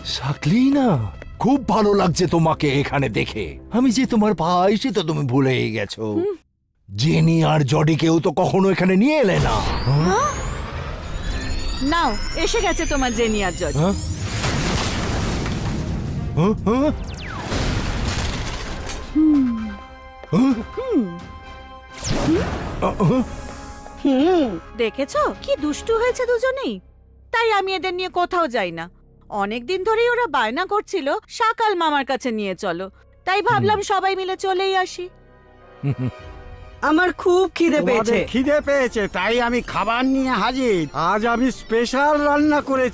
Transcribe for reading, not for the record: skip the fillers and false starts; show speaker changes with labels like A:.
A: সাকলিনা, খুব ভালো লাগছে তোমাকে এখানে দেখে। আমি যে তোমার ভাই সে তো তুমি ভুলেই গেছো। জেনি আর জডিকেও তো কখনো এখানে নিয়ে এলে না।
B: নাও এসে গেছে তোমার জেনি আর জজ।
A: হ্যাঁ? হ্যাঁ? হ্যাঁ?
B: দেখেছো কি দুষ্টু হয়েছে দুজনেই। তাই আমি এদের নিয়ে কোথাও যাই না। অনেকদিন ধরেই ওরা বায়না করছিল শাকাল মামার কাছে নিয়ে চলো, তাই ভাবলাম সবাই মিলে চলেই আসি।
C: আমার খুব খিদে পেয়েছে।
D: খিদে পেয়েছে তাই আমি খাবার নিয়ে হাজির। আজ আমি স্পেশাল রান্না করেছি।